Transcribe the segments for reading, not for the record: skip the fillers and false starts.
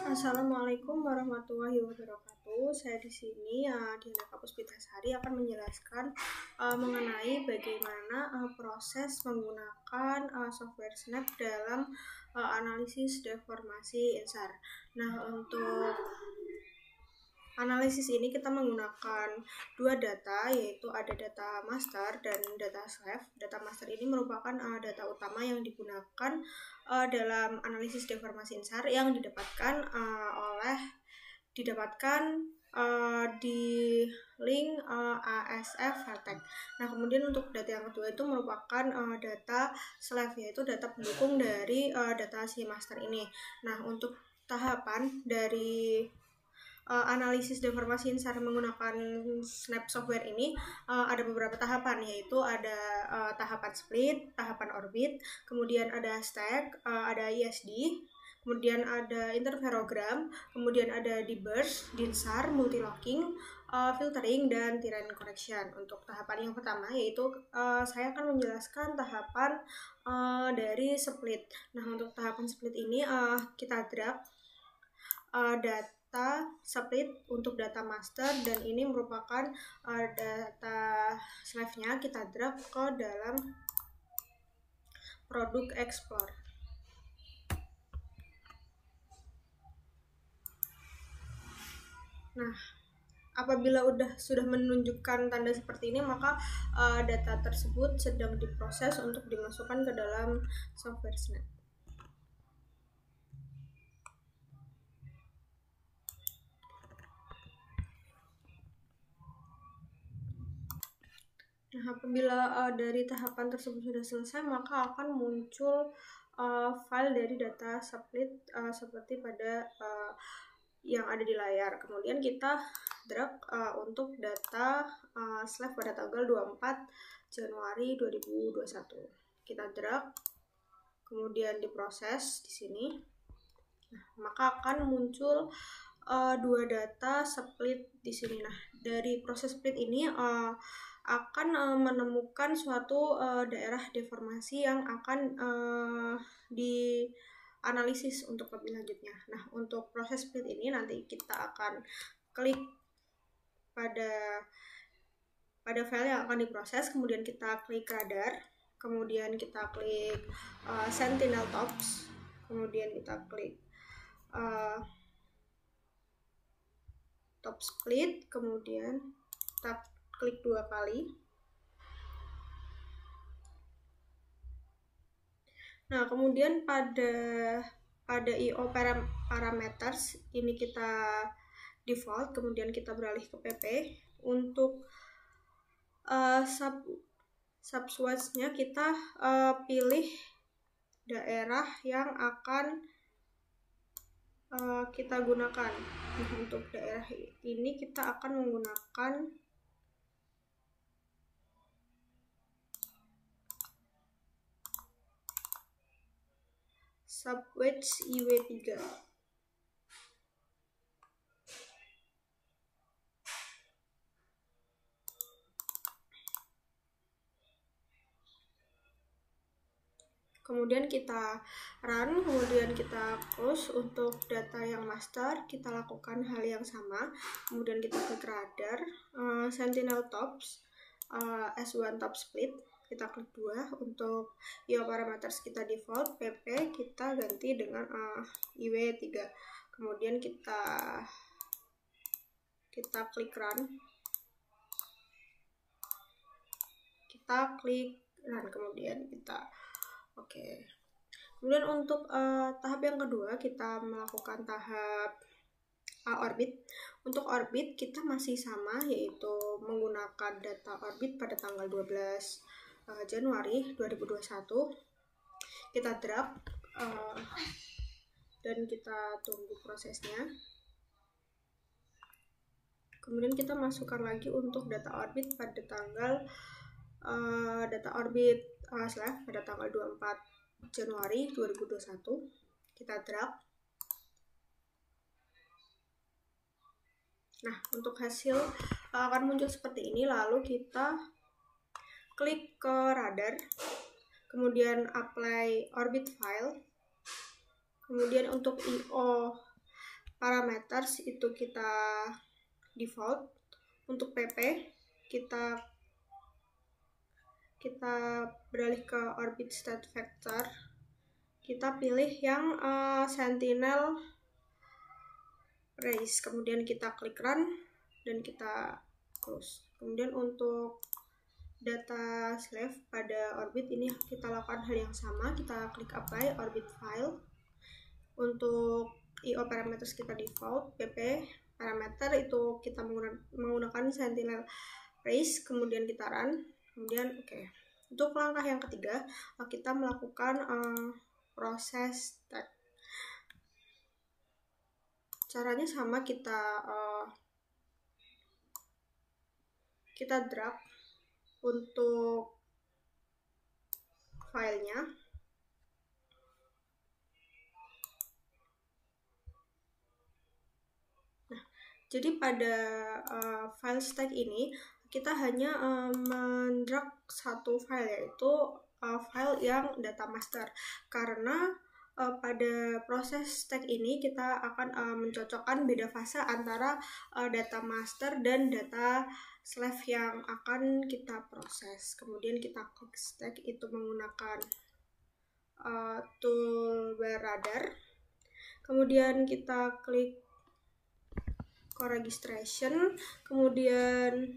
Assalamualaikum warahmatullahi wabarakatuh. Saya di sini Diana Puspitasari akan menjelaskan mengenai bagaimana proses menggunakan software Snap dalam analisis deformasi insar. Nah, untuk analisis ini kita menggunakan dua data, yaitu ada data master dan data slave. Data master ini merupakan data utama yang digunakan dalam analisis deformasi insar yang didapatkan di link ASF Vertex. Nah, kemudian untuk data yang kedua itu merupakan data slave, yaitu data pendukung dari data si master ini. Nah, untuk tahapan dari analisis deformasi insar menggunakan Snap software ini ada beberapa tahapan, yaitu ada tahapan split, tahapan orbit, kemudian ada stack, ada ISD, kemudian ada interferogram, kemudian ada deburst, dinsar, multilocking, filtering, dan terrain correction. Untuk tahapan yang pertama yaitu saya akan menjelaskan tahapan dari split. Nah, untuk tahapan split ini kita drag data split untuk data master, dan ini merupakan data slave-nya kita drag ke dalam produk explore. Nah, apabila sudah menunjukkan tanda seperti ini, maka data tersebut sedang diproses untuk dimasukkan ke dalam software Snap. Nah, apabila dari tahapan tersebut sudah selesai, maka akan muncul file dari data split seperti pada yang ada di layar. Kemudian kita drag untuk data slave pada tanggal 24 Januari 2021. Kita drag, kemudian diproses di sini. Nah, maka akan muncul dua data split di sini. Nah, dari proses split ini akan menemukan suatu daerah deformasi yang akan dianalisis untuk lebih lanjutnya. Nah, untuk proses split ini nanti kita akan klik pada file yang akan diproses, kemudian kita klik radar, kemudian kita klik sentinel tops, kemudian kita klik top split, kemudian kita klik dua kali. Nah, kemudian pada IO parameters ini kita default, kemudian kita beralih ke PP. Untuk subswatch-nya kita pilih daerah yang akan kita gunakan. Nah, untuk daerah ini kita akan menggunakan subwatch IW3. Kemudian kita run, kemudian kita close. Untuk data yang master kita lakukan hal yang sama, kemudian kita klik radar, sentinel tops, S1 top split, kita klik 2. Untuk IO parameters kita default, PP kita ganti dengan IW3. Kemudian kita klik run, kita klik run, kemudian kita oke. Kemudian untuk tahap yang kedua kita melakukan tahap orbit. Untuk orbit kita masih sama, yaitu menggunakan data orbit pada tanggal 12 Januari 2021. Kita drag dan kita tunggu prosesnya. Kemudian kita masukkan lagi untuk data orbit pada tanggal data orbit slave pada tanggal 24 Januari 2021. Kita drag. Nah, untuk hasil akan muncul seperti ini. Lalu kita klik ke radar, kemudian apply orbit file, kemudian untuk IO parameters itu kita default. Untuk PP kita beralih ke orbit state vector, kita pilih yang sentinel race, kemudian kita klik run dan kita close. Kemudian untuk data slave pada orbit ini kita lakukan hal yang sama, kita klik apply orbit file. Untuk IO parameters kita default, PP parameter itu kita menggunakan sentinel race, kemudian kita run, kemudian oke. Untuk langkah yang ketiga, kita melakukan proses tag. Caranya sama, kita drag untuk filenya. Jadi pada file stack ini kita hanya mendrag satu file, yaitu file yang data master, karena pada proses stack ini kita akan mencocokkan beda fase antara data master dan data slave yang akan kita proses. Kemudian kita klik stack itu menggunakan toolbar radar, kemudian kita klik co-registration, kemudian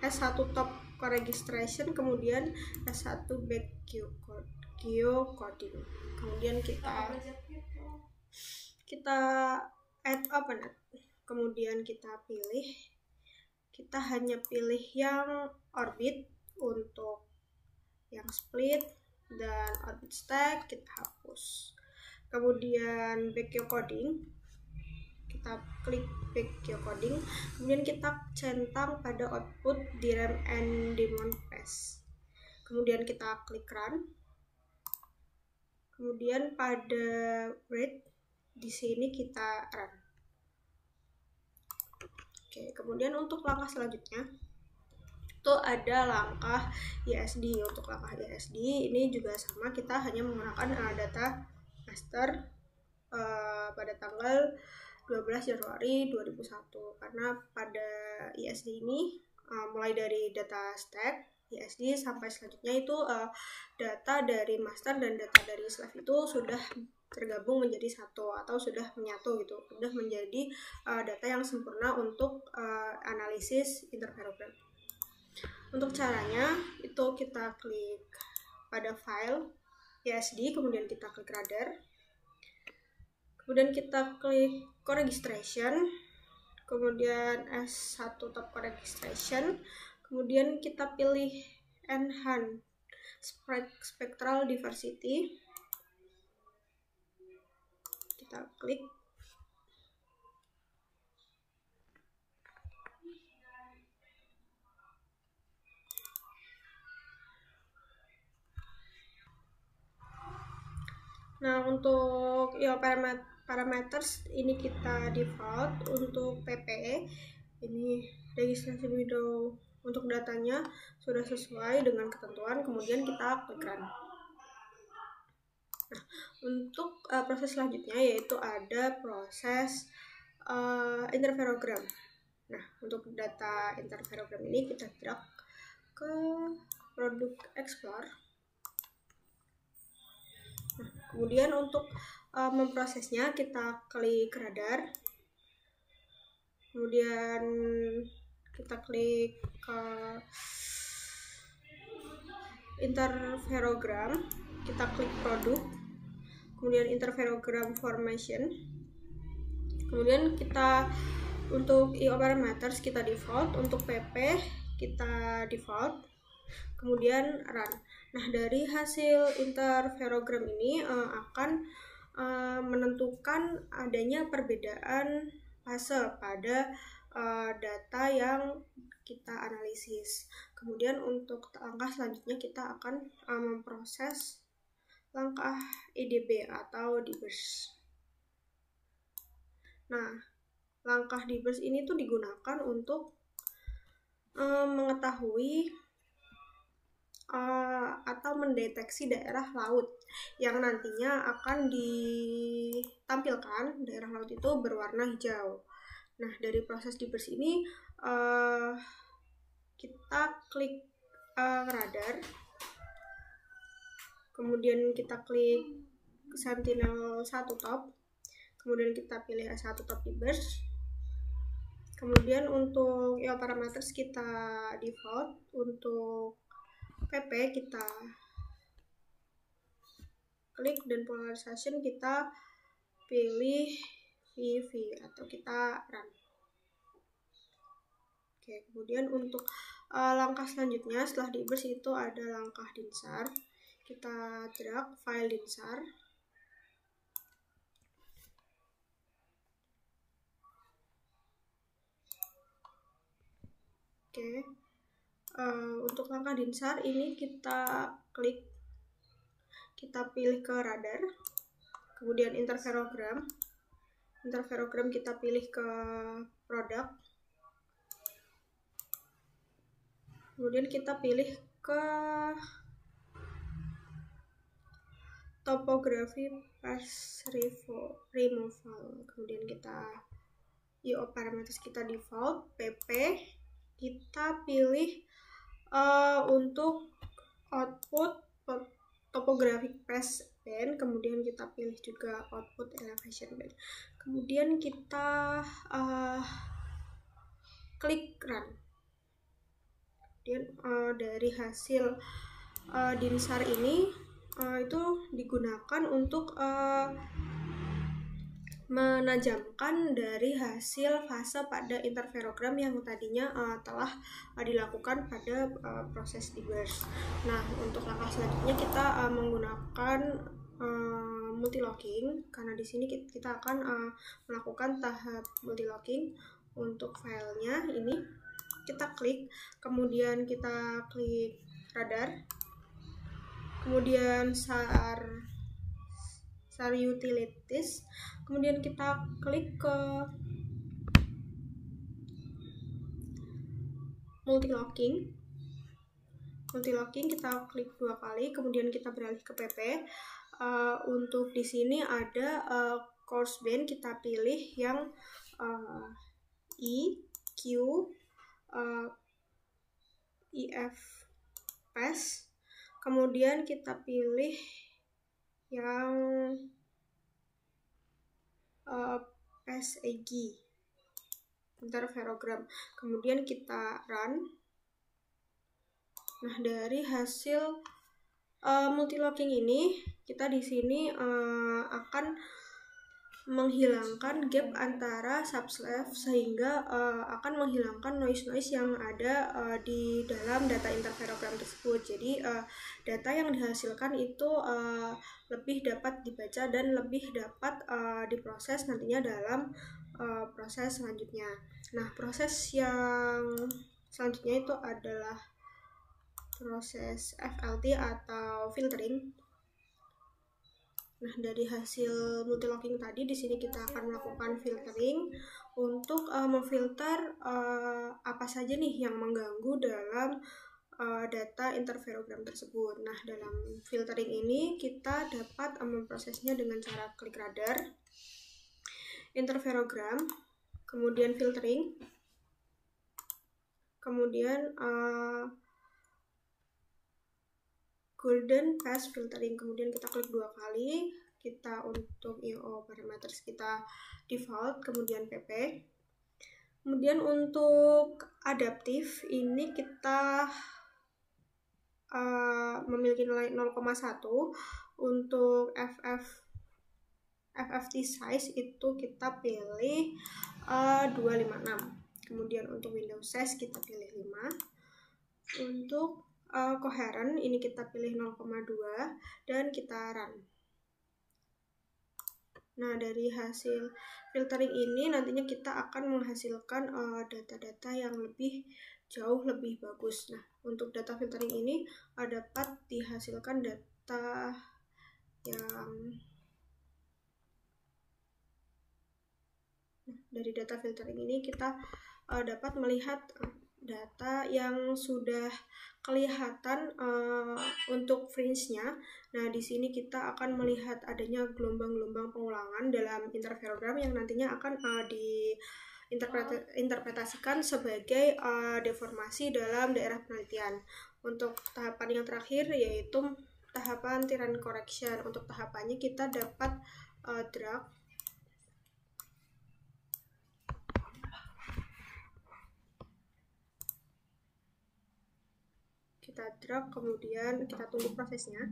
S1 top co-registration, kemudian S1 back geocoding. Kemudian kita add open, kemudian kita hanya pilih yang orbit. Untuk yang split dan orbit stack kita hapus. Kemudian back geocoding, kita klik back geocoding, kemudian kita centang pada output DRAM and daemon path. Kemudian kita klik run. Kemudian pada read di sini kita run. Oke, kemudian untuk langkah selanjutnya itu ada langkah ISD. Untuk langkah ISD ini juga sama, kita hanya menggunakan data master pada tanggal 12 Januari 2001, karena pada ISD ini mulai dari data stack ISD sampai selanjutnya itu data dari master dan data dari slave itu sudah tergabung menjadi satu atau sudah menyatu gitu, sudah menjadi data yang sempurna untuk analisis interferogram. Untuk caranya itu kita klik pada file ISD, kemudian kita klik radar, kemudian kita klik co-registration, kemudian S1 top co-registration, kemudian kita pilih enhance spectral diversity, kita klik. Nah, untuk parameters ini kita default. Untuk PPE ini registrasi window, untuk datanya sudah sesuai dengan ketentuan, kemudian kita klik run. Nah, untuk proses selanjutnya yaitu ada proses interferogram. Nah, untuk data interferogram ini kita drag ke product explore. Nah, kemudian untuk memprosesnya kita klik radar, kemudian kita klik ke interferogram, kita klik produk, kemudian interferogram formation, kemudian kita untuk IO parameters kita default, untuk PP kita default, kemudian run. Nah, dari hasil interferogram ini akan menentukan adanya perbedaan fase pada data yang kita analisis. Kemudian untuk langkah selanjutnya kita akan memproses langkah EDB atau dburst. Nah, langkah dburst ini tuh digunakan untuk mengetahui atau mendeteksi daerah laut yang nantinya akan ditampilkan daerah laut itu berwarna hijau. Nah, dari proses Dibers ini kita klik radar, kemudian kita klik Sentinel 1 top, kemudian kita pilih S1 top Dibers. Kemudian untuk EO parameters kita default, untuk PP kita klik dan polarization kita pilih VV atau kita run. Oke, kemudian untuk langkah selanjutnya setelah Dibers itu ada langkah dinsar. Kita drag file dinsar. Oke, untuk langkah dinsar ini kita klik, kita pilih ke radar, kemudian interferogram kita pilih ke produk, kemudian kita pilih ke topografi path removal, kemudian kita IO parameters kita default, PP kita pilih untuk output topographic path band, kemudian kita pilih juga output elevation band, kemudian kita klik run. Kemudian dari hasil dinsar ini itu digunakan untuk menajamkan dari hasil fase pada interferogram yang tadinya telah dilakukan pada proses Dibers. Nah, untuk langkah selanjutnya kita menggunakan multilocking, karena di sini kita akan melakukan tahap multilocking. Untuk filenya ini kita klik, kemudian kita klik radar, kemudian SAR utilities, kemudian kita klik ke multilocking, kita klik 2 kali, kemudian kita beralih ke PP. Untuk di sini ada coarse band, kita pilih yang E, Q, EF path, kemudian kita pilih yang path AG interferogram, kemudian kita run. Nah, dari hasil multilocking ini kita di sini akan menghilangkan gap antara subslave, sehingga akan menghilangkan noise yang ada di dalam data interferogram tersebut. Jadi data yang dihasilkan itu lebih dapat dibaca dan lebih dapat diproses nantinya dalam proses selanjutnya. Nah, proses yang selanjutnya itu adalah proses FLT atau filtering. Nah, dari hasil multilocking tadi di sini kita akan melakukan filtering untuk memfilter apa saja nih yang mengganggu dalam data interferogram tersebut. Nah, dalam filtering ini kita dapat memprosesnya dengan cara klik radar, interferogram, kemudian filtering, kemudian golden path filtering, kemudian kita klik 2 kali, kita untuk IO parameters kita default, kemudian PP. Kemudian untuk adaptif ini kita memiliki nilai 0,1. Untuk FFT size itu kita pilih 256. Kemudian untuk window size kita pilih 5. Untuk coherent ini kita pilih 0,2 dan kita run. Nah, dari hasil filtering ini nantinya kita akan menghasilkan data-data yang jauh lebih bagus. Nah, untuk data filtering ini dapat dihasilkan data yang dari data filtering ini kita dapat melihat data yang sudah kelihatan untuk fringe-nya. Nah, di sini kita akan melihat adanya gelombang-gelombang pengulangan dalam interferogram yang nantinya akan diinterpretasikan sebagai deformasi dalam daerah penelitian. Untuk tahapan yang terakhir yaitu tahapan Tiran correction. Untuk tahapannya kita dapat drag kemudian kita tunggu prosesnya.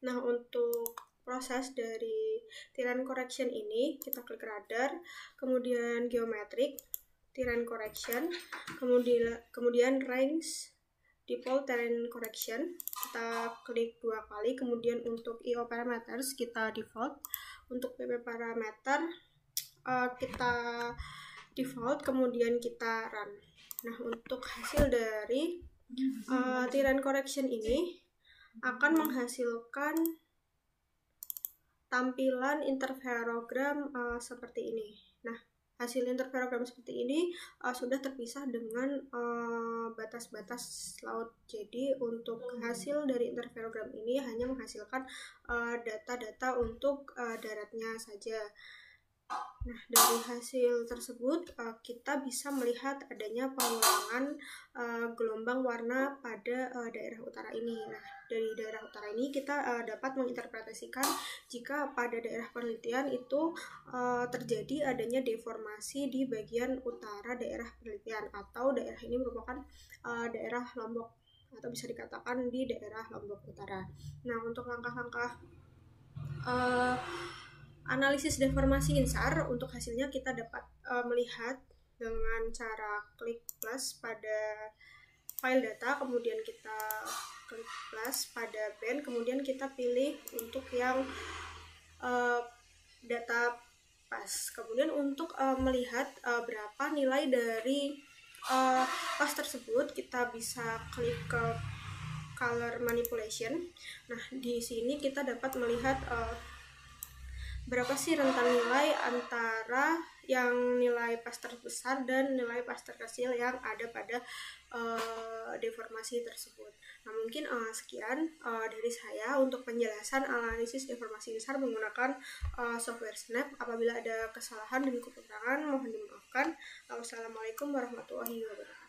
Nah, untuk proses dari Tiran correction ini kita klik radar, kemudian geometric Tiran correction, kemudian range default terrain correction, kita klik 2 kali, kemudian untuk IO parameters kita default, untuk PP parameter kita default, kemudian kita run. Nah, untuk hasil dari Tiran correction ini akan menghasilkan tampilan interferogram seperti ini. Nah, hasil interferogram seperti ini sudah terpisah dengan batas-batas laut. Jadi untuk hasil dari interferogram ini hanya menghasilkan data-data untuk daratnya saja. Nah, dari hasil tersebut kita bisa melihat adanya pengulangan gelombang warna pada daerah utara ini. Nah, dari daerah utara ini kita dapat menginterpretasikan jika pada daerah penelitian itu terjadi adanya deformasi di bagian utara daerah penelitian, atau daerah ini merupakan daerah Lombok, atau bisa dikatakan di daerah Lombok Utara. Nah, untuk langkah-langkah analisis deformasi INSAR, untuk hasilnya kita dapat melihat dengan cara klik plus pada file data, kemudian kita klik plus pada band, kemudian kita pilih untuk yang data pas. Kemudian untuk melihat berapa nilai dari pas tersebut, kita bisa klik ke color manipulation. Nah, di sini kita dapat melihat berapa sih rentan nilai antara yang nilai pas terbesar dan nilai pas terkecil yang ada pada deformasi tersebut. Nah, mungkin sekian dari saya untuk penjelasan analisis deformasi INSAR menggunakan software Snap. Apabila ada kesalahan dan kekurangan mohon dimaafkan. Wassalamualaikum warahmatullahi wabarakatuh.